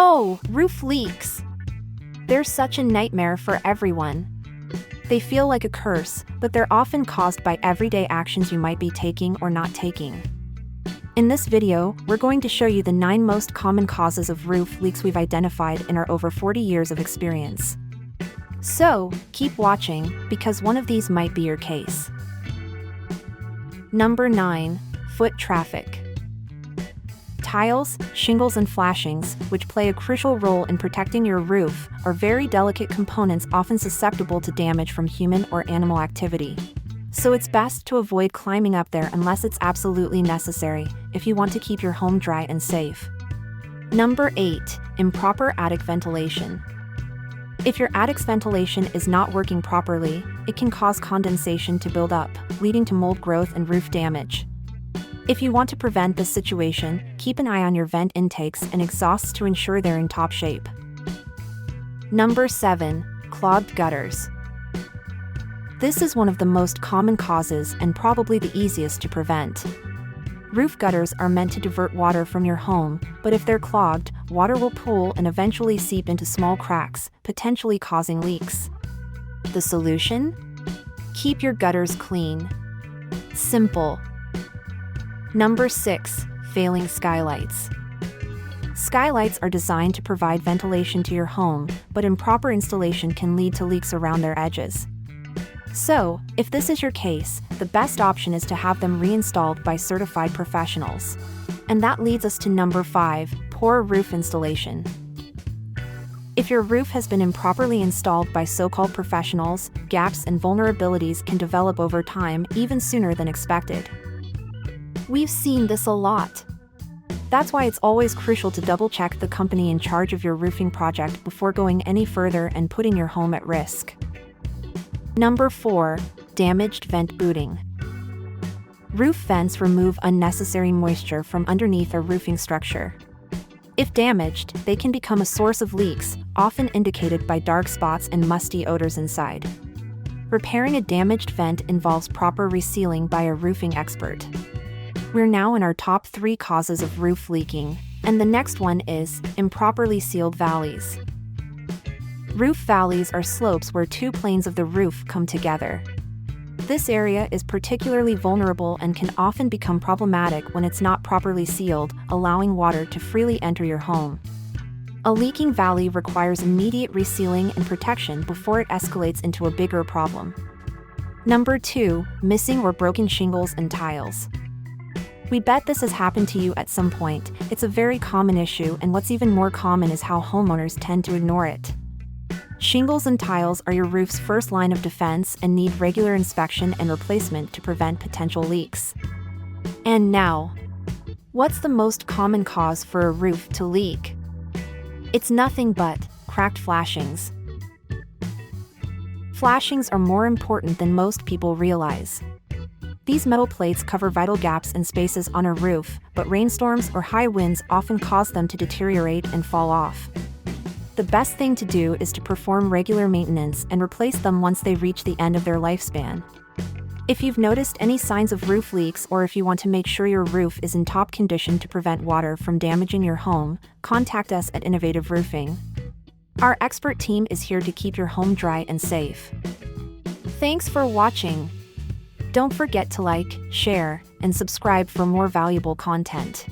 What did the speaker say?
Oh, roof leaks! They're such a nightmare for everyone. They feel like a curse, but they're often caused by everyday actions you might be taking or not taking. In this video, we're going to show you the 9 most common causes of roof leaks we've identified in our over 40 years of experience. So, keep watching, because one of these might be your case. Number 9. Foot traffic. Tiles, shingles and flashings, which play a crucial role in protecting your roof, are very delicate components often susceptible to damage from human or animal activity. So it's best to avoid climbing up there unless it's absolutely necessary, if you want to keep your home dry and safe. Number 8. Improper attic ventilation. If your attic's ventilation is not working properly, it can cause condensation to build up, leading to mold growth and roof damage. If you want to prevent this situation, keep an eye on your vent intakes and exhausts to ensure they're in top shape. Number 7. Clogged gutters. This is one of the most common causes and probably the easiest to prevent. Roof gutters are meant to divert water from your home, but if they're clogged, water will pool and eventually seep into small cracks, potentially causing leaks. The solution? Keep your gutters clean. Simple. Number 6. Failing skylights. Skylights are designed to provide ventilation to your home, but improper installation can lead to leaks around their edges. So, if this is your case, the best option is to have them reinstalled by certified professionals. And that leads us to number 5. Poor roof installation. If your roof has been improperly installed by so-called professionals, gaps and vulnerabilities can develop over time, even sooner than expected. We've seen this a lot. That's why it's always crucial to double-check the company in charge of your roofing project before going any further and putting your home at risk. Number 4. Damaged vent booting. Roof vents remove unnecessary moisture from underneath a roofing structure. If damaged, they can become a source of leaks, often indicated by dark spots and musty odors inside. Repairing a damaged vent involves proper resealing by a roofing expert. We're now in our top 3 causes of roof leaking, and the next one is improperly sealed valleys. Roof valleys are slopes where 2 planes of the roof come together. This area is particularly vulnerable and can often become problematic when it's not properly sealed, allowing water to freely enter your home. A leaking valley requires immediate resealing and protection before it escalates into a bigger problem. Number 2. Missing or broken shingles and tiles. We bet this has happened to you at some point. It's a very common issue, and what's even more common is how homeowners tend to ignore it. Shingles and tiles are your roof's first line of defense and need regular inspection and replacement to prevent potential leaks. And now, what's the most common cause for a roof to leak? It's nothing but cracked flashings. Flashings are more important than most people realize. These metal plates cover vital gaps and spaces on a roof, but rainstorms or high winds often cause them to deteriorate and fall off. The best thing to do is to perform regular maintenance and replace them once they reach the end of their lifespan. If you've noticed any signs of roof leaks, or if you want to make sure your roof is in top condition to prevent water from damaging your home, contact us at Innovative Roofing. Our expert team is here to keep your home dry and safe. Thanks for watching. Don't forget to like, share, and subscribe for more valuable content.